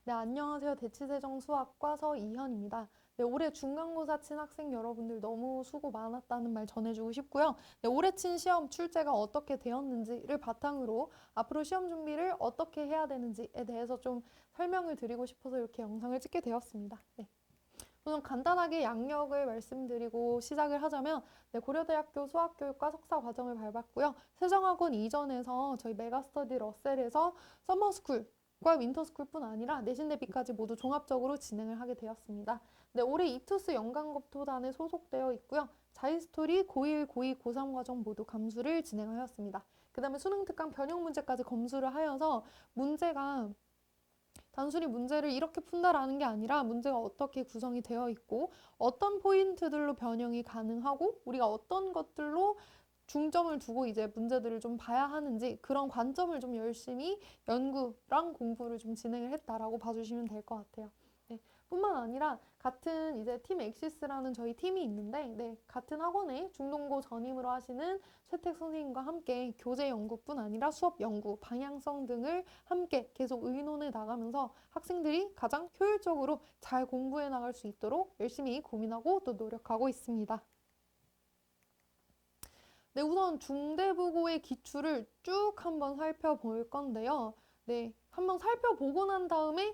네, 안녕하세요. 대치세정 수학과 서이현입니다. 네, 올해 중간고사 친 학생 여러분들 너무 수고 많았다는 말 전해주고 싶고요. 네, 올해 친 시험 출제가 어떻게 되었는지를 바탕으로 앞으로 시험 준비를 어떻게 해야 되는지에 대해서 좀 설명을 드리고 싶어서 이렇게 영상을 찍게 되었습니다. 네. 우선 간단하게 양력을 말씀드리고 시작을 하자면 네, 고려대학교 수학교육과 석사 과정을 밟았고요. 세정학원 이전에서 저희 메가스터디 러셀에서 서머스쿨과 윈터스쿨뿐 아니라 내신 대비까지 모두 종합적으로 진행을 하게 되었습니다. 네, 올해 이투스 연강검토단에 소속되어 있고요. 자이스토리 고1, 고2, 고3 과정 모두 감수를 진행하였습니다. 그 다음에 수능 특강 변형 문제까지 검수를 하여서 문제가 단순히 문제를 이렇게 푼다라는 게 아니라 문제가 어떻게 구성이 되어 있고 어떤 포인트들로 변형이 가능하고 우리가 어떤 것들로 중점을 두고 이제 문제들을 좀 봐야 하는지 그런 관점을 좀 열심히 연구랑 공부를 좀 진행을 했다라고 봐주시면 될 것 같아요. 네, 뿐만 아니라 같은 이제 팀 엑시스라는 저희 팀이 있는데 네, 같은 학원에 중동고 전임으로 하시는 최택 선생님과 함께 교재 연구뿐 아니라 수업 연구, 방향성 등을 함께 계속 의논해 나가면서 학생들이 가장 효율적으로 잘 공부해 나갈 수 있도록 열심히 고민하고 또 노력하고 있습니다. 네, 우선 중대부고의 기출을 쭉 한번 살펴볼 건데요. 네, 한번 살펴보고 난 다음에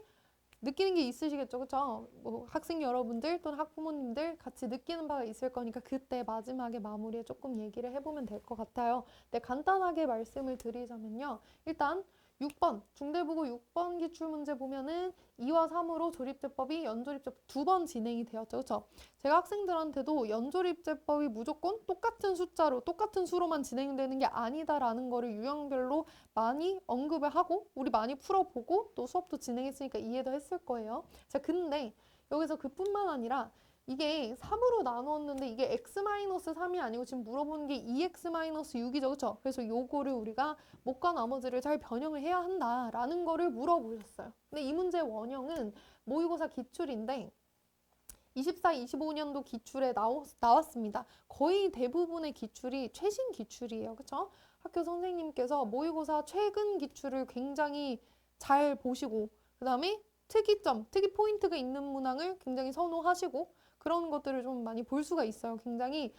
느끼는 게 있으시겠죠, 그쵸? 뭐 학생 여러분들 또는 학부모님들 같이 느끼는 바가 있을 거니까 그때 마지막에 마무리에 조금 얘기를 해보면 될 것 같아요. 네, 간단하게 말씀을 드리자면요. 일단 6번, 중대부고 6번 기출문제 보면은 2와 3으로 조립제법이 연조립제법 2번 진행이 되었죠, 그쵸? 제가 학생들한테도 연조립제법이 무조건 똑같은 숫자로, 똑같은 수로만 진행되는 게 아니다라는 거를 유형별로 많이 언급을 하고 우리 많이 풀어보고 또 수업도 진행했으니까 이해도 했을 거예요. 자, 근데 여기서 그뿐만 아니라 이게 3으로 나누었는데 이게 x-3이 아니고 지금 물어보는 게 2x-6이죠. 그쵸? 그래서 요거를 우리가 못과 나머지를 잘 변형을 해야 한다라는 거를 물어보셨어요. 근데 이 문제의 원형은 모의고사 기출인데 24, 25년도 기출에 나왔습니다. 거의 대부분의 기출이 최신 기출이에요. 그쵸? 학교 선생님께서 모의고사 최근 기출을 굉장히 잘 보시고 그 다음에 특이점, 특이 포인트가 있는 문항을 굉장히 선호하시고 그런 것들을 좀 많이 볼 수가 있어요. 굉장히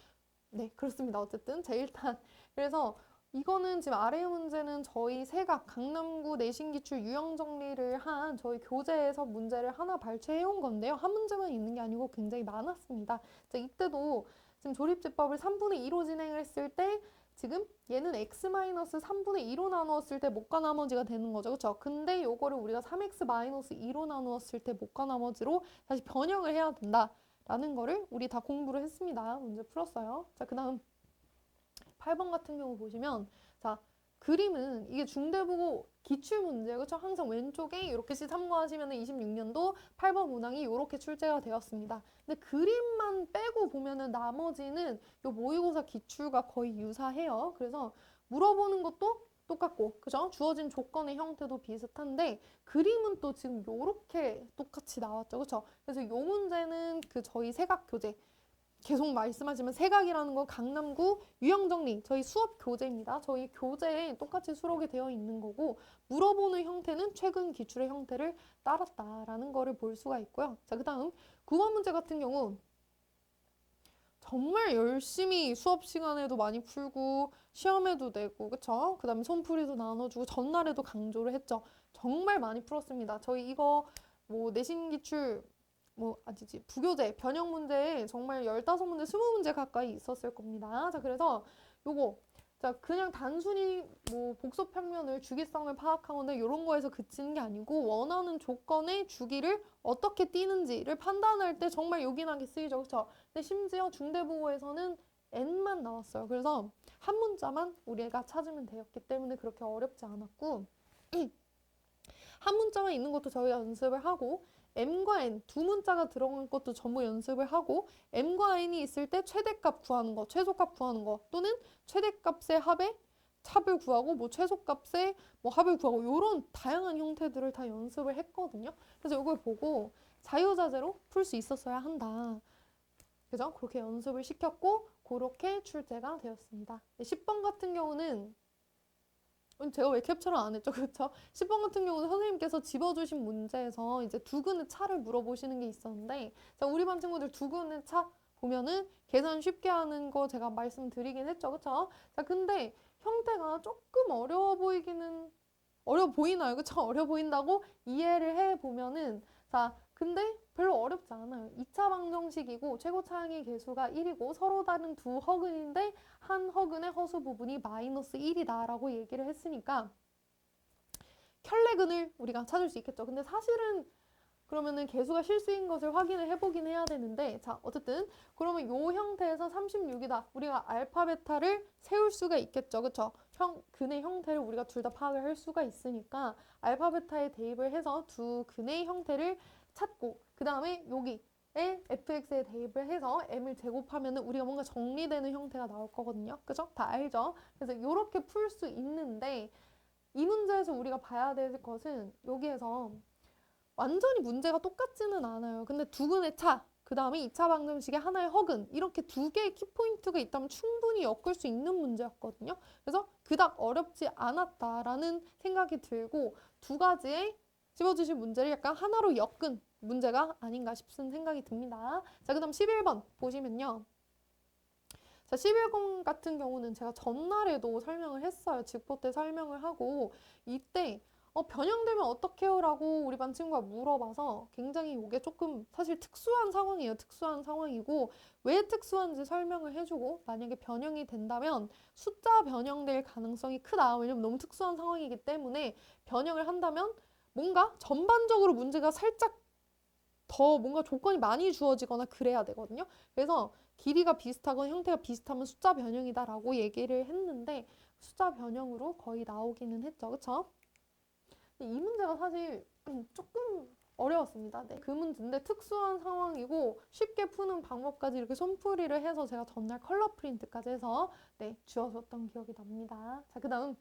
네, 그렇습니다. 어쨌든 자 일단 그래서 이거는 지금 아래 문제는 저희 세각 강남구 내신기출 유형 정리를 한 저희 교재에서 문제를 하나 발췌해 온 건데요. 한 문제만 있는 게 아니고 굉장히 많았습니다. 자, 이때도 지금 조립제법을 3분의 2로 진행을 했을 때 지금 얘는 x-3분의 2로 나누었을 때 못과 나머지가 되는 거죠. 그렇죠? 근데 요거를 우리가 3x-2로 나누었을 때 못과 나머지로 다시 변형을 해야 된다. 라는 거를 우리 다 공부를 했습니다. 문제 풀었어요. 자, 그 다음 8번 같은 경우 보시면 자, 그림은 이게 중대부고 기출 문제예요. 그렇죠? 항상 왼쪽에 이렇게 참고하시면 26년도 8번 문항이 이렇게 출제가 되었습니다. 근데 그림만 빼고 보면은 나머지는 요 모의고사 기출과 거의 유사해요. 그래서 물어보는 것도 똑같고, 그죠? 주어진 조건의 형태도 비슷한데 그림은 또 지금 요렇게 똑같이 나왔죠. 그렇죠? 그래서 요 문제는 그 저희 세각 교재 계속 말씀하지만 세각이라는 건 강남구 유형정리 저희 수업 교재입니다. 저희 교재에 똑같이 수록이 되어 있는 거고 물어보는 형태는 최근 기출의 형태를 따랐다라는 거를 볼 수가 있고요. 자, 그 다음 9번 문제 같은 경우 정말 열심히 수업 시간에도 많이 풀고 시험에도 내고 그쵸? 그 다음에 손풀이도 나눠주고 전날에도 강조를 했죠. 정말 많이 풀었습니다. 저희 이거 뭐 내신 기출 아니지 부교재 변형 문제에 정말 15문제 20문제 가까이 있었을 겁니다. 자, 그래서 요거 자, 그냥 단순히 뭐 복소 평면을 주기성을 파악하거나 이런 거에서 그치는 게 아니고 원하는 조건의 주기를 어떻게 띄는지를 판단할 때 정말 요긴하게 쓰이죠. 그렇죠? 근데 심지어 중대국어에서는 n만 나왔어요. 그래서 한 문자만 우리가 찾으면 되었기 때문에 그렇게 어렵지 않았고 한 문자만 있는 것도 저희가 연습을 하고 m과 n 두 문자가 들어간 것도 전부 연습을 하고 m과 n이 있을 때 최대값 구하는 거, 최소값 구하는 거 또는 최대값의 합의 합을 구하고 뭐 최소값의 뭐 합을 구하고 이런 다양한 형태들을 다 연습을 했거든요. 그래서 이걸 보고 자유자재로 풀 수 있었어야 한다. 그죠? 그렇게 연습을 시켰고 그렇게 출제가 되었습니다. 10번 같은 경우는 제가 왜 캡처를 안 했죠? 그렇죠? 10번 같은 경우는 선생님께서 집어주신 문제에서 이제 두근의 차를 물어보시는 게 있었는데, 자, 우리 반 친구들 두근의 차 보면은 계산 쉽게 하는 거 제가 말씀드리긴 했죠. 그쵸? 자, 근데 형태가 조금 어려워 보이나요? 그쵸? 어려워 보인다고 이해를 해보면은, 자, 근데 별로 어렵지 않아요. 2차 방정식이고 최고 차항의 개수가 1이고 서로 다른 두 허근인데 한 허근의 허수 부분이 마이너스 1이다라고 얘기를 했으니까 켤레근을 우리가 찾을 수 있겠죠. 근데 사실은 그러면은 개수가 실수인 것을 확인을 해보긴 해야 되는데, 자, 어쨌든 그러면 요 형태에서 36이다. 우리가 알파 베타를 세울 수가 있겠죠. 그쵸? 근의 형태를 우리가 둘 다 파악을 할 수가 있으니까 알파 베타에 대입을 해서 두 근의 형태를 찾고, 그 다음에 여기에 fx에 대입을 해서 m을 제곱하면은 우리가 뭔가 정리되는 형태가 나올 거거든요. 그죠? 다 알죠? 그래서 이렇게 풀 수 있는데, 이 문제에서 우리가 봐야 될 것은 여기에서 완전히 문제가 똑같지는 않아요. 근데 두근의 차, 그 다음에 2차 방정식의 하나의 허근, 이렇게 두 개의 키포인트가 있다면 충분히 엮을 수 있는 문제였거든요. 그래서 그닥 어렵지 않았다라는 생각이 들고, 두 가지의 집어주신 문제를 약간 하나로 엮은 문제가 아닌가 싶은 생각이 듭니다. 자, 그 다음 11번 보시면요. 자, 11번 같은 경우는 제가 전날에도 설명을 했어요. 직보 때 설명을 하고, 이때 변형되면 어떡해요? 라고 우리 반 친구가 물어봐서 굉장히 이게 조금 사실 특수한 상황이에요. 특수한 상황이고, 왜 특수한지 설명을 해주고, 만약에 변형이 된다면 숫자 변형될 가능성이 크다. 왜냐면 너무 특수한 상황이기 때문에 변형을 한다면 뭔가 전반적으로 문제가 살짝 더 뭔가 조건이 많이 주어지거나 그래야 되거든요. 그래서 길이가 비슷하거나 형태가 비슷하면 숫자 변형이다라고 얘기를 했는데 숫자 변형으로 거의 나오기는 했죠. 그쵸? 이 문제가 사실 조금 어려웠습니다. 네. 그 문제인데 특수한 상황이고 쉽게 푸는 방법까지 이렇게 손풀이를 해서 제가 전날 컬러 프린트까지 해서 네, 주어줬던 기억이 납니다. 자, 그 다음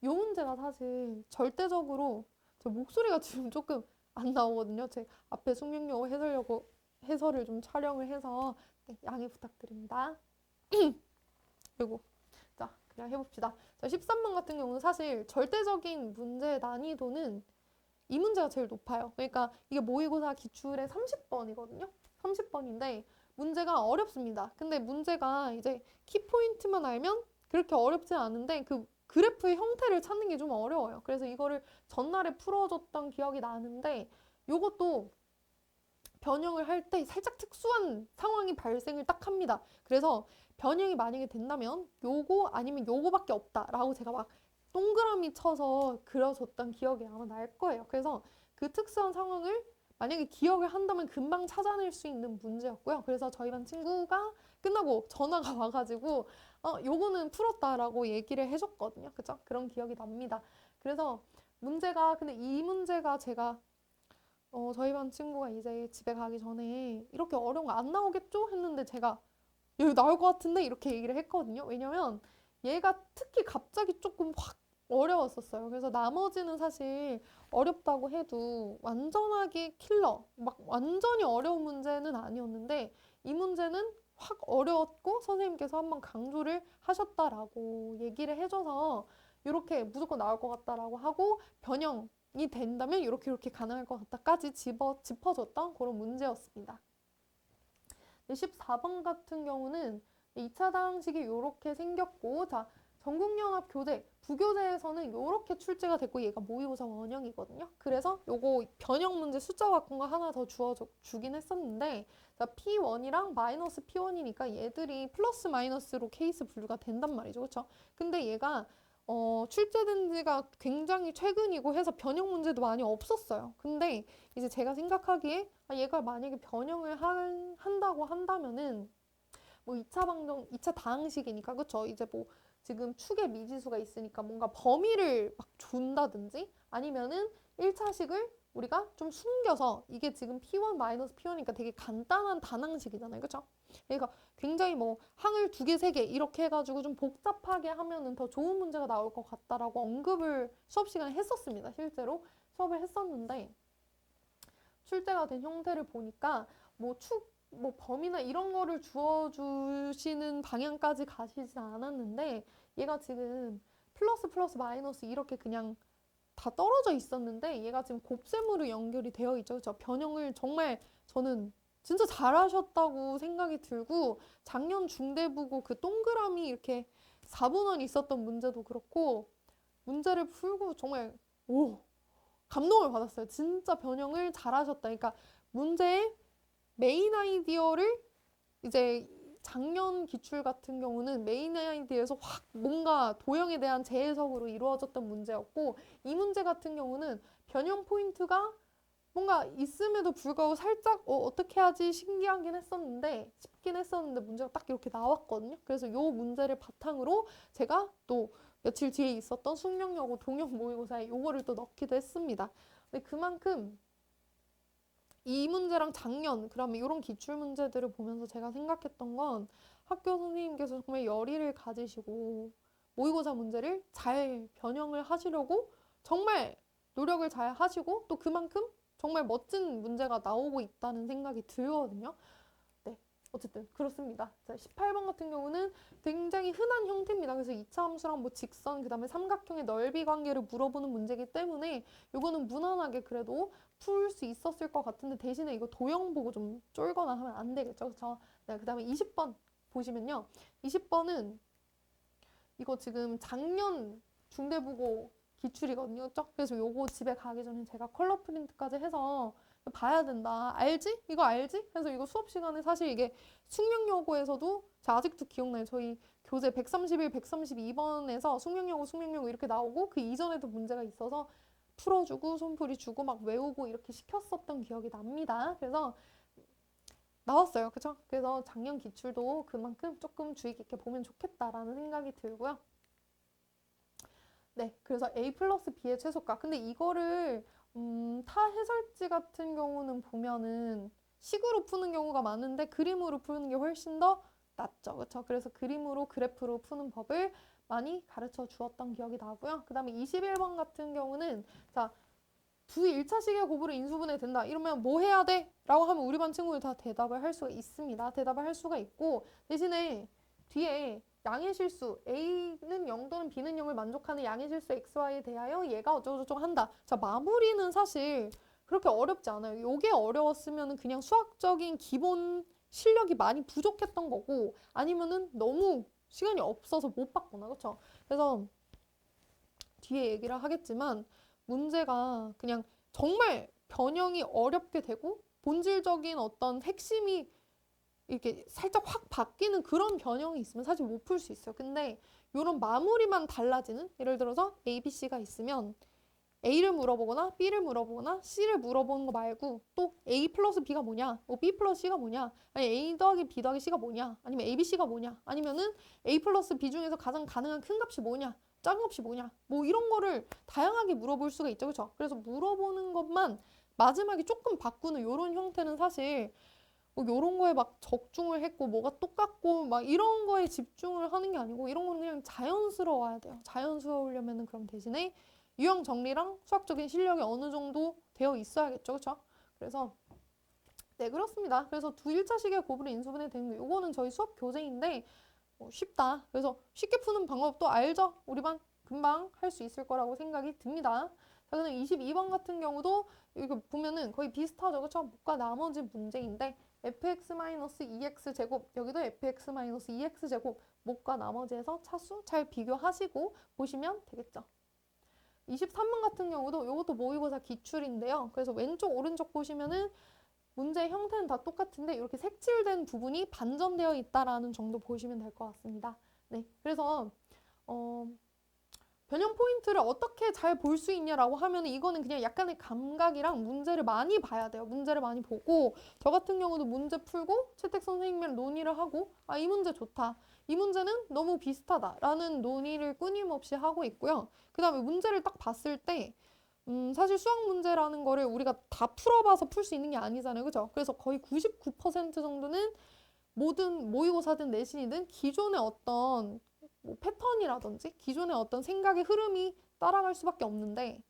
이 문제가 사실 절대적으로 제 목소리가 지금 조금 안 나오거든요. 제 앞에 숙명여고 해설을 좀 촬영을 해서 네, 양해 부탁드립니다. 그리고 자, 그냥 해봅시다. 자, 13번 같은 경우는 사실 절대적인 문제의 난이도는 이 문제가 제일 높아요. 그러니까 이게 모의고사 기출의 30번이거든요. 30번인데 문제가 어렵습니다. 근데 문제가 이제 키포인트만 알면 그렇게 어렵지 않은데 그 그래프의 형태를 찾는 게 좀 어려워요. 그래서 이거를 전날에 풀어줬던 기억이 나는데 요것도 변형을 할 때 살짝 특수한 상황이 발생을 딱 합니다. 그래서 변형이 만약에 된다면 요거 아니면 요거밖에 없다라고 제가 막 동그라미 쳐서 그려줬던 기억이 아마 날 거예요. 그래서 그 특수한 상황을 만약에 기억을 한다면 금방 찾아낼 수 있는 문제였고요. 그래서 저희 반 친구가 끝나고 전화가 와가지고 요거는 풀었다라고 얘기를 해줬거든요. 그죠? 그런 기억이 납니다. 그래서 근데 이 문제가 제가 저희 반 친구가 이제 집에 가기 전에 이렇게 어려운 거 안 나오겠죠? 했는데 제가 여기 나올 것 같은데 이렇게 얘기를 했거든요. 왜냐면 얘가 특히 갑자기 조금 확 어려웠었어요. 그래서 나머지는 사실 어렵다고 해도 완전하게 킬러, 막 완전히 어려운 문제는 아니었는데 이 문제는 확 어려웠고 선생님께서 한번 강조를 하셨다라고 얘기를 해줘서 이렇게 무조건 나올 것 같다라고 하고 변형이 된다면 이렇게 가능할 것 같다까지 짚어줬던 그런 문제였습니다. 14번 같은 경우는 2차 당식이 이렇게 생겼고, 자, 전국연합 교재, 부교재에서는 이렇게 출제가 됐고, 얘가 모의고사 원형이거든요. 그래서 요거 변형 문제 숫자 바꾼 거 하나 더 주긴 했었는데, 자, P1이랑 마이너스 P1이니까 얘들이 플러스 마이너스로 케이스 분류가 된단 말이죠. 그쵸? 근데 얘가 출제된 지가 굉장히 최근이고 해서 변형 문제도 많이 없었어요. 근데 이제 제가 생각하기에 얘가 만약에 변형을 한다고 한다면은 뭐 2차 다항식이니까 그쵸? 이제 뭐 지금 축의 미지수가 있으니까 뭔가 범위를 막 준다든지 아니면은 1차식을 우리가 좀 숨겨서 이게 지금 P1 마이너스 P1이니까 되게 간단한 단항식이잖아요. 그쵸? 그러니까 굉장히 뭐 항을 2개, 3개 이렇게 해가지고 좀 복잡하게 하면은 더 좋은 문제가 나올 것 같다라고 언급을 수업 시간에 했었습니다. 실제로 수업을 했었는데 출제가 된 형태를 보니까 뭐 범위나 이런 거를 주어주시는 방향까지 가시진 않았는데 얘가 지금 플러스 플러스 마이너스 이렇게 그냥 다 떨어져 있었는데 얘가 지금 곱셈으로 연결이 되어 있죠. 그렇죠? 변형을 정말 저는 진짜 잘하셨다고 생각이 들고 작년 중대부고 그 동그라미 이렇게 4분원 있었던 문제도 그렇고 문제를 풀고 정말 오 감동을 받았어요. 진짜 변형을 잘하셨다. 그러니까 문제의 메인 아이디어를 이제 작년 기출 같은 경우는 메인 아이디어에서 확 뭔가 도형에 대한 재해석으로 이루어졌던 문제였고 이 문제 같은 경우는 변형 포인트가 뭔가 있음에도 불구하고 살짝 어떻게 하지 신기하긴 했었는데 싶긴 했었는데 문제가 딱 이렇게 나왔거든요. 그래서 이 문제를 바탕으로 제가 또 며칠 뒤에 있었던 숙명여고 동영 모의고사에 요거를 또 넣기도 했습니다. 근데 그만큼 이 문제랑 작년 그러면 이런 기출 문제들을 보면서 제가 생각했던 건 학교 선생님께서 정말 열의를 가지시고 모의고사 문제를 잘 변형을 하시려고 정말 노력을 잘 하시고 또 그만큼 정말 멋진 문제가 나오고 있다는 생각이 들거든요. 네, 어쨌든 그렇습니다. 자, 18번 같은 경우는 굉장히 흔한 형태입니다. 그래서 2차 함수랑 뭐 직선, 그 다음에 삼각형의 넓이 관계를 물어보는 문제이기 때문에 이거는 무난하게 그래도 풀 수 있었을 것 같은데 대신에 이거 도형 보고 좀 쫄거나 하면 안 되겠죠. 그렇죠? 네, 그 다음에 20번 보시면요. 20번은 이거 지금 작년 중대부고 기출이거든요. 그렇죠? 그래서 요거 집에 가기 전에 제가 컬러 프린트까지 해서 봐야 된다. 알지? 이거 알지? 그래서 이거 수업 시간에 사실 이게 숙명여고에서도 제가 아직도 기억나요. 저희 교재 131, 132번에서 숙명여고 이렇게 나오고 그 이전에도 문제가 있어서 풀어주고 손풀이 주고 막 외우고 이렇게 시켰었던 기억이 납니다. 그래서 나왔어요. 그쵸? 그래서 작년 기출도 그만큼 조금 주의 깊게 보면 좋겠다라는 생각이 들고요. 네, 그래서 A 플러스 B의 최소가. 근데 이거를 타 해설지 같은 경우는 보면은 식으로 푸는 경우가 많은데 그림으로 푸는 게 훨씬 더 낫죠. 그쵸? 그래서 그림으로 그래프로 푸는 법을 많이 가르쳐 주었던 기억이 나고요. 그 다음에 21번 같은 경우는 자, 두 1차 시계 곱으로 인수분해 된다. 이러면 뭐 해야 돼? 라고 하면 우리 반 친구들 다 대답을 할 수가 있습니다. 대답을 할 수가 있고 대신에 뒤에 양의 실수 A는 0 또는 B는 0을 만족하는 양의 실수 XY에 대하여 얘가 어쩌고저쩌고 한다. 자, 마무리는 사실 그렇게 어렵지 않아요. 요게 어려웠으면 그냥 수학적인 기본 실력이 많이 부족했던 거고 아니면은 너무 시간이 없어서 못 봤거나 그렇죠? 그래서 뒤에 얘기를 하겠지만 문제가 그냥 정말 변형이 어렵게 되고 본질적인 어떤 핵심이 이렇게 살짝 확 바뀌는 그런 변형이 있으면 사실 못 풀 수 있어요. 근데 이런 마무리만 달라지는 예를 들어서 A, B, C가 있으면 A를 물어보거나 B를 물어보거나 C를 물어보는 거 말고 또 A 플러스 B가 뭐냐, 뭐 B 플러스 C가 뭐냐, 아니 A 더하기 B 더하기 C가 뭐냐, 아니면 A, B, C가 뭐냐, 아니면은 A 플러스 B 중에서 가장 가능한 큰 값이 뭐냐, 작은 값이 뭐냐, 뭐 이런 거를 다양하게 물어볼 수가 있죠, 그렇죠? 그래서 물어보는 것만 마지막에 조금 바꾸는 이런 형태는 사실 뭐 이런 거에 막 적중을 했고 뭐가 똑같고 막 이런 거에 집중을 하는 게 아니고 이런 거는 그냥 자연스러워야 돼요. 자연스러우려면은 그럼 대신에 유형 정리랑 수학적인 실력이 어느 정도 되어 있어야겠죠. 그렇죠? 그래서 네 그렇습니다. 그래서 두 1차 시계 곱으로 인수분해 되는 거 이거는 저희 수업 교재인데 쉽다. 그래서 쉽게 푸는 방법도 알죠? 우리 반 금방 할 수 있을 거라고 생각이 듭니다. 자, 그럼 22번 같은 경우도 이거 보면은 거의 비슷하죠. 그렇죠? 뭐가 나머지 문제인데 fx-2x 제곱 여기도 fx-2x 제곱 못과 나머지에서 차수 잘 비교하시고 보시면 되겠죠. 23번 같은 경우도 이것도 모의고사 기출인데요. 그래서 왼쪽 오른쪽 보시면은 문제 형태는 다 똑같은데 이렇게 색칠된 부분이 반전되어 있다라는 정도 보시면 될 것 같습니다. 네, 그래서 변형 포인트를 어떻게 잘 볼 수 있냐라고 하면 이거는 그냥 약간의 감각이랑 문제를 많이 봐야 돼요. 문제를 많이 보고 저 같은 경우도 문제 풀고 채택 선생님이랑 논의를 하고 아, 이 문제 좋다. 이 문제는 너무 비슷하다라는 논의를 끊임없이 하고 있고요. 그 다음에 문제를 딱 봤을 때 사실 수학 문제라는 거를 우리가 다 풀어봐서 풀 수 있는 게 아니잖아요. 그죠? 그래서 거의 99% 정도는 모든 모의고사든 내신이든 기존의 어떤 뭐 패턴이라든지 기존의 어떤 생각의 흐름이 따라갈 수밖에 없는데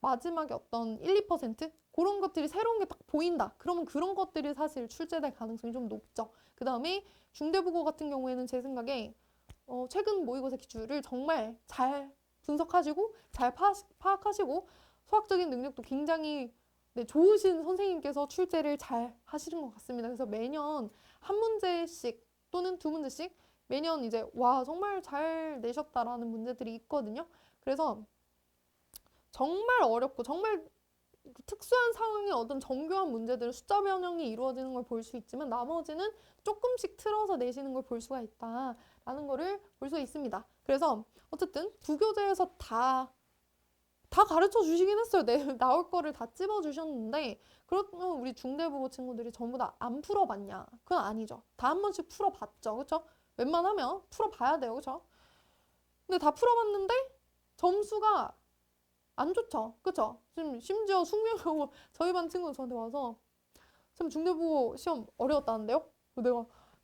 마지막에 어떤 1, 2% 그런 것들이 새로운 게 딱 보인다. 그러면 그런 것들이 사실 출제될 가능성이 좀 높죠. 그 다음에 중대국어 같은 경우에는 제 생각에 최근 모의고사 기출을 정말 잘 분석하시고 잘 파악하시고 수학적인 능력도 굉장히 네, 좋으신 선생님께서 출제를 잘 하시는 것 같습니다. 그래서 매년 한 문제씩 또는 두 문제씩 매년 이제 와 정말 잘 내셨다라는 문제들이 있거든요. 그래서 정말 어렵고 정말 특수한 상황의 어떤 정교한 문제들은 숫자 변형이 이루어지는 걸 볼 수 있지만 나머지는 조금씩 틀어서 내시는 걸 볼 수가 있다라는 거를 볼 수 있습니다. 그래서 어쨌든 부교재에서 다 가르쳐 주시긴 했어요. 나올 거를 다 찝어 주셨는데 그러면 우리 중대부고 친구들이 전부 다 안 풀어봤냐? 그건 아니죠. 다 한 번씩 풀어봤죠. 그쵸? 웬만하면 풀어봐야 돼요. 그쵸? 근데 다 풀어봤는데 점수가 안 좋죠. 그쵸? 지금 심지어 숙명여고 저희 반 친구가 저한테 와서 참 중대부고 시험 어려웠다는데요?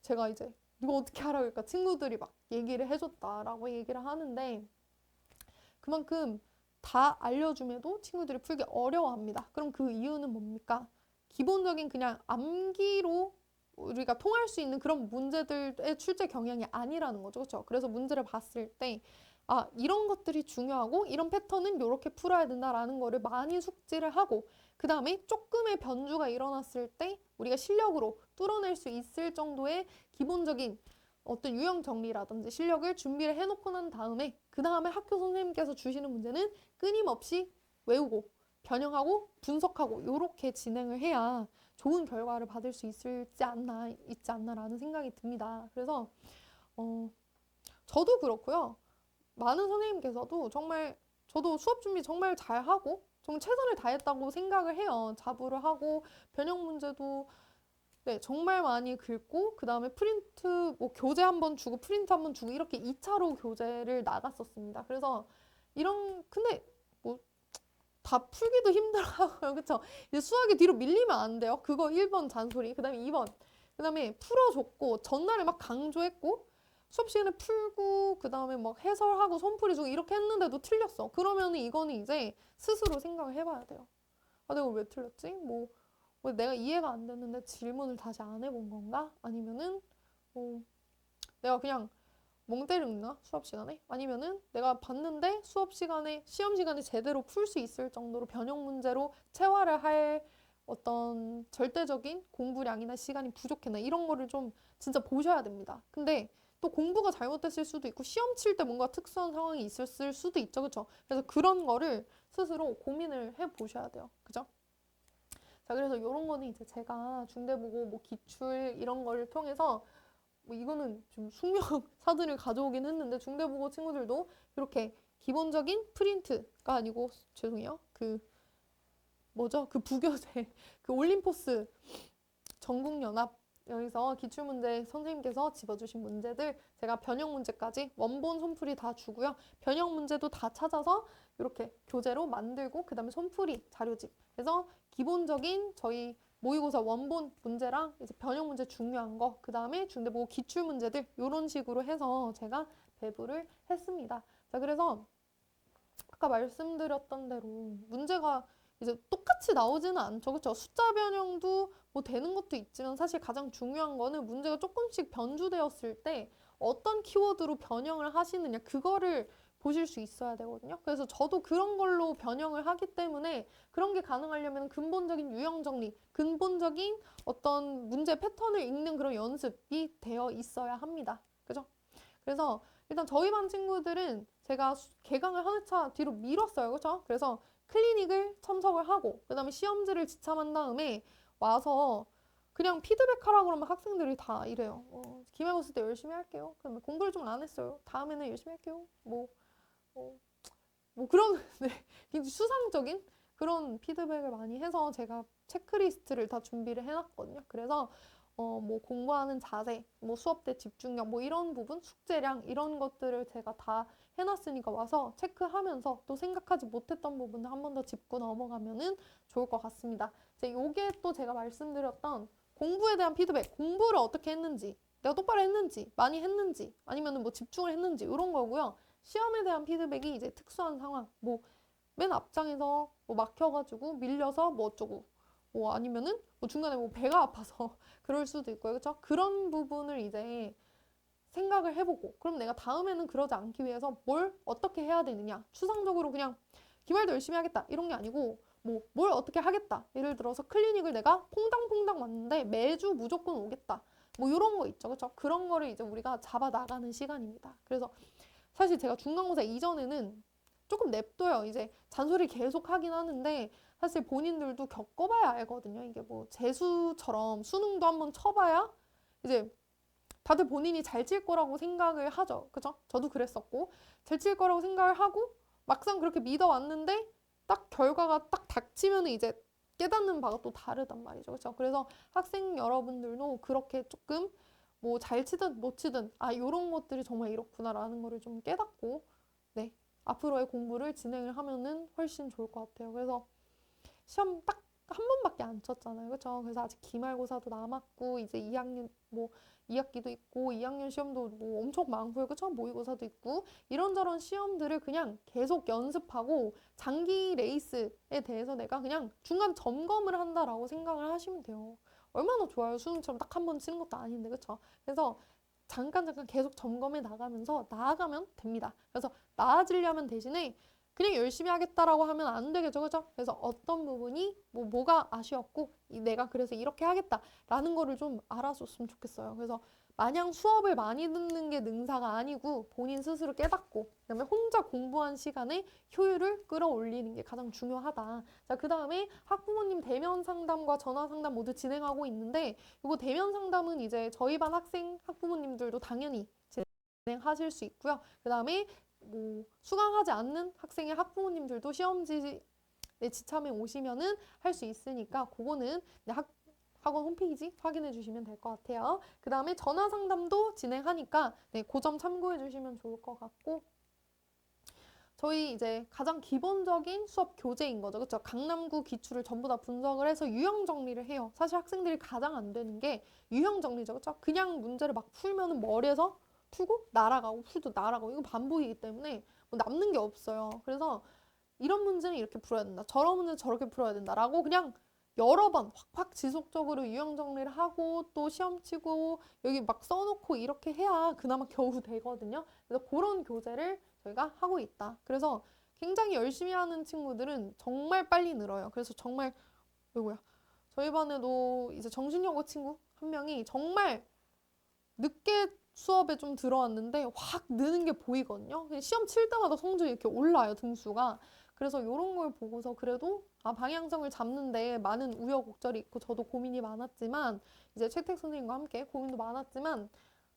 제가 이제 이거 어떻게 하라 그러니까 친구들이 막 얘기를 해줬다라고 얘기를 하는데 그만큼 다 알려줌에도 친구들이 풀기 어려워합니다. 그럼 그 이유는 뭡니까? 기본적인 그냥 암기로 우리가 통할 수 있는 그런 문제들의 출제 경향이 아니라는 거죠. 그렇죠? 그래서 문제를 봤을 때 이런 것들이 중요하고 이런 패턴은 이렇게 풀어야 된다라는 거를 많이 숙지를 하고 그 다음에 조금의 변주가 일어났을 때 우리가 실력으로 뚫어낼 수 있을 정도의 기본적인 어떤 유형 정리라든지 실력을 준비를 해놓고 난 다음에 그 다음에 학교 선생님께서 주시는 문제는 끊임없이 외우고 변형하고 분석하고 이렇게 진행을 해야 좋은 결과를 받을 수 있지 않나라는 생각이 듭니다. 그래서 저도 그렇고요. 많은 선생님께서도 정말 저도 수업 준비 정말 잘하고 정말 최선을 다했다고 생각을 해요. 자부를 하고 변형 문제도 네, 정말 많이 긁고 그 다음에 프린트 뭐 교재 한 번 주고 프린트 한 번 주고 이렇게 2차로 교재를 나갔었습니다. 그래서 근데 뭐 다 풀기도 힘들어요. 그쵸? 이제 수학이 뒤로 밀리면 안 돼요. 그거 1번 잔소리. 그 다음에 2번. 그 다음에 풀어줬고 전날에 막 강조했고 수업 시간에 풀고 그 다음에 막 해설하고 손풀이 주고 이렇게 했는데도 틀렸어. 그러면 이거는 이제 스스로 생각을 해봐야 돼요. 내가 왜 틀렸지? 뭐 내가 이해가 안 됐는데 질문을 다시 안 해본 건가? 아니면은 뭐 내가 그냥 멍 때렸나? 수업 시간에? 아니면은 내가 봤는데 수업 시간에 시험 시간에 제대로 풀 수 있을 정도로 변형 문제로 체화를 할 어떤 절대적인 공부량이나 시간이 부족했나 이런 거를 좀 진짜 보셔야 됩니다. 근데 또 공부가 잘못됐을 수도 있고 시험 칠 때 뭔가 특수한 상황이 있었을 수도 있죠. 그쵸? 그래서 그런 거를 스스로 고민을 해 보셔야 돼요. 그죠? 자, 그래서 이런 거는 이제 제가 중대보고 뭐 기출 이런 거를 통해서 뭐 이거는 좀 숙명 사전을 가져오긴 했는데 중대보고 친구들도 이렇게 기본적인 프린트가 아니고 죄송해요. 그 뭐죠? 그 부교재 그 올림포스 전국연합 여기서 기출문제 선생님께서 집어주신 문제들 제가 변형 문제까지 원본 손풀이 다 주고요. 변형 문제도 다 찾아서 이렇게 교재로 만들고 그 다음에 손풀이 자료집 그래서 기본적인 저희 모의고사 원본 문제랑 이제 변형 문제 중요한 거, 그 다음에 중대보고 기출 문제들 이런 식으로 해서 제가 배부를 했습니다. 자, 그래서 아까 말씀드렸던 대로 문제가 이제 똑같이 나오지는 않죠. 그렇죠? 숫자 변형도 뭐 되는 것도 있지만 사실 가장 중요한 거는 문제가 조금씩 변주되었을 때 어떤 키워드로 변형을 하시느냐 그거를 보실 수 있어야 되거든요. 그래서 저도 그런 걸로 변형을 하기 때문에 그런 게 가능하려면 근본적인 유형 정리, 근본적인 어떤 문제 패턴을 읽는 그런 연습이 되어 있어야 합니다. 그죠? 그래서 일단 저희 반 친구들은 제가 개강을 한 회차 뒤로 미뤘어요. 그렇죠? 그래서 클리닉을 참석을 하고 그다음에 시험지를 지참한 다음에 와서 그냥 피드백하라 그러면 학생들이 다 이래요. 기말고사 때 열심히 할게요. 그다음에 공부를 좀 안 했어요. 다음에는 열심히 할게요. 어, 그런 네, 굉장히 수상적인 그런 피드백을 많이 해서 제가 체크리스트를 다 준비를 해놨거든요. 그래서 뭐 공부하는 자세, 뭐 수업 때 집중력, 뭐 이런 부분, 숙제량 이런 것들을 제가 다 해놨으니까 와서 체크하면서 또 생각하지 못했던 부분을 한 번 더 짚고 넘어가면은 좋을 것 같습니다. 이제 요게 또 제가 말씀드렸던 공부에 대한 피드백, 공부를 어떻게 했는지, 내가 똑바로 했는지, 많이 했는지, 아니면은 뭐 집중을 했는지 이런 거고요. 시험에 대한 피드백이 이제 특수한 상황, 뭐 맨 앞장에서 뭐 막혀가지고 밀려서 뭐 어쩌고, 뭐 아니면은 뭐 중간에 뭐 배가 아파서 그럴 수도 있고요, 그렇죠? 그런 부분을 이제 생각을 해보고 그럼 내가 다음에는 그러지 않기 위해서 뭘 어떻게 해야 되느냐. 추상적으로 그냥 기말도 열심히 하겠다 이런 게 아니고 뭐 뭘 어떻게 하겠다. 예를 들어서 클리닉을 내가 퐁당퐁당 왔는데 매주 무조건 오겠다. 뭐 이런 거 있죠. 그렇죠? 그런 거를 이제 우리가 잡아 나가는 시간입니다. 그래서 사실 제가 중간고사 이전에는 조금 냅둬요. 이제 잔소리 계속 하긴 하는데 사실 본인들도 겪어봐야 알거든요. 이게 뭐 재수처럼 수능도 한번 쳐봐야 이제 다들 본인이 잘 칠 거라고 생각을 하죠. 그죠? 저도 그랬었고 잘 칠 거라고 생각을 하고 막상 그렇게 믿어왔는데 딱 결과가 딱 닥치면 이제 깨닫는 바가 또 다르단 말이죠. 그렇죠? 그래서 학생 여러분들도 그렇게 조금 뭐 잘 치든 못 치든 아 요런 것들이 정말 이렇구나라는 거를 좀 깨닫고 네 앞으로의 공부를 진행을 하면은 훨씬 좋을 것 같아요. 그래서 시험 딱 한 번밖에 안 쳤잖아요. 그렇죠? 그래서 아직 기말고사도 남았고 이제 2학년 뭐 2학기도 있고 2학년 시험도 뭐 엄청 많고요. 그렇죠? 모의고사도 있고 이런저런 시험들을 그냥 계속 연습하고 장기 레이스에 대해서 내가 그냥 중간 점검을 한다라고 생각을 하시면 돼요. 얼마나 좋아요. 수능처럼 딱 한 번 치는 것도 아닌데. 그렇죠? 그래서 잠깐 계속 점검해 나가면서 나아가면 됩니다. 그래서 나아지려면 대신에 그냥 열심히 하겠다라고 하면 안 되겠죠. 그죠? 그래서 어떤 부분이 뭐가 아쉬웠고 내가 그래서 이렇게 하겠다라는 거를 좀 알아줬으면 좋겠어요. 그래서 마냥 수업을 많이 듣는 게 능사가 아니고 본인 스스로 깨닫고 그다음에 혼자 공부한 시간에 효율을 끌어올리는 게 가장 중요하다. 자, 그다음에 학부모님 대면 상담과 전화 상담 모두 진행하고 있는데 이거 대면 상담은 이제 저희 반 학생 학부모님들도 당연히 진행하실 수 있고요. 그다음에 뭐 수강하지 않는 학생의 학부모님들도 시험지 지참에 오시면은 할 수 있으니까 그거는 학원 홈페이지 확인해 주시면 될 것 같아요. 그 다음에 전화 상담도 진행하니까 네, 그 점 참고해 주시면 좋을 것 같고 저희 이제 가장 기본적인 수업 교재인 거죠. 그렇죠? 강남구 기출을 전부 다 분석을 해서 유형 정리를 해요. 사실 학생들이 가장 안 되는 게 유형 정리죠. 그렇죠? 그냥 문제를 막 풀면은 머리에서 풀고 날아가고 풀도 날아가고 이거 반복이기 때문에 뭐 남는 게 없어요. 그래서 이런 문제는 이렇게 풀어야 된다. 저런 문제는 저렇게 풀어야 된다라고 그냥 여러 번 확확 지속적으로 유형 정리를 하고 또 시험 치고 여기 막 써놓고 이렇게 해야 그나마 겨우 되거든요. 그래서 그런 교재를 저희가 하고 있다. 그래서 굉장히 열심히 하는 친구들은 정말 빨리 늘어요. 그래서 정말 이거야. 저희 반에도 이제 정신여고 친구 한 명이 정말 늦게 수업에 좀 들어왔는데 확 느는 게 보이거든요. 시험 칠 때마다 성적이 이렇게 올라요, 등수가. 그래서 이런 걸 보고서 그래도 방향성을 잡는데 많은 우여곡절이 있고 저도 고민이 많았지만 이제 최택 선생님과 함께 고민도 많았지만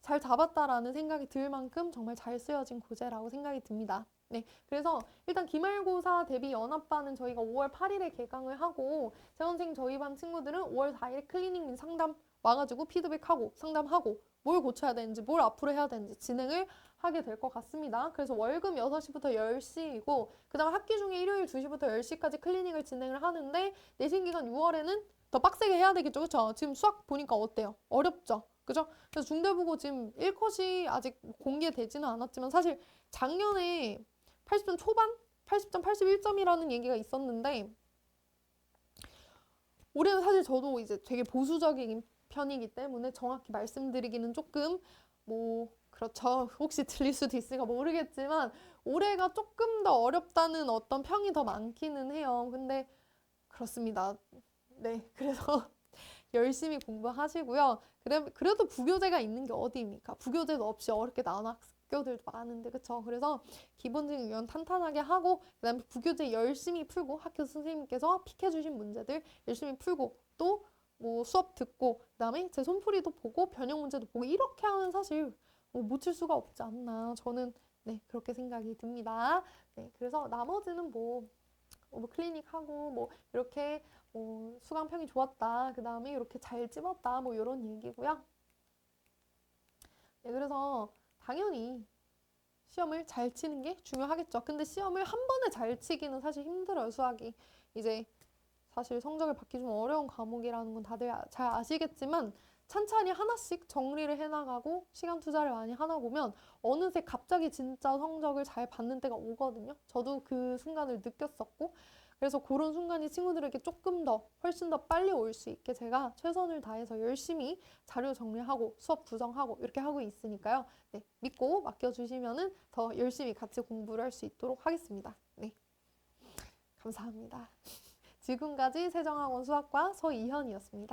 잘 잡았다라는 생각이 들 만큼 정말 잘 쓰여진 고재라고 생각이 듭니다. 네, 그래서 일단 기말고사 대비 연합반은 저희가 5월 8일에 개강을 하고 재원생 저희 반 친구들은 5월 4일에 클리닉 및 상담 와가지고 피드백하고 상담하고 뭘 고쳐야 되는지 뭘 앞으로 해야 되는지 진행을 하게 될 것 같습니다. 그래서 월금 6시부터 10시이고 그 다음 학기 중에 일요일 2시부터 10시까지 클리닉을 진행을 하는데 내신 기간 6월에는 더 빡세게 해야 되겠죠. 그렇죠? 지금 수학 보니까 어때요? 어렵죠? 그죠? 그래서 중대부고 지금 1컷이 아직 공개되지는 않았지만 사실 작년에 80점 초반? 80점, 81점이라는 얘기가 있었는데 올해는 사실 저도 이제 되게 보수적인 편이기 때문에 정확히 말씀드리기는 조금 그렇죠. 혹시 들릴 수도 있으니까 모르겠지만 올해가 조금 더 어렵다는 어떤 평이 더 많기는 해요. 근데 그렇습니다. 네, 그래서 열심히 공부하시고요. 그래도 부교재가 있는 게 어디입니까? 부교재도 없이 어렵게 나오는 학교들도 많은데, 그쵸? 그래서 기본적인 유형 탄탄하게 하고, 그 다음에 부교재 열심히 풀고, 학교 선생님께서 픽해주신 문제들 열심히 풀고, 또 뭐 수업 듣고, 그 다음에 제 손풀이도 보고, 변형 문제도 보고, 이렇게 하면 사실 못 칠 수가 없지 않나. 저는 네, 그렇게 생각이 듭니다. 네, 그래서 나머지는 클리닉하고, 이렇게 수강평이 좋았다. 그 다음에 이렇게 잘 찝었다. 이런 얘기고요. 네, 그래서 당연히 시험을 잘 치는 게 중요하겠죠. 근데 시험을 한 번에 잘 치기는 사실 힘들어요, 수학이. 이제 사실 성적을 받기 좀 어려운 과목이라는 건 다들 잘 아시겠지만 찬찬히 하나씩 정리를 해나가고 시간 투자를 많이 하다 보면 어느새 갑자기 진짜 성적을 잘 받는 때가 오거든요. 저도 그 순간을 느꼈었고 그래서 그런 순간이 친구들에게 조금 더 훨씬 더 빨리 올 수 있게 제가 최선을 다해서 열심히 자료 정리하고 수업 구성하고 이렇게 하고 있으니까요. 네, 믿고 맡겨주시면은 더 열심히 같이 공부를 할 수 있도록 하겠습니다. 네, 감사합니다. 지금까지 세정학원 수학과 서이현이었습니다.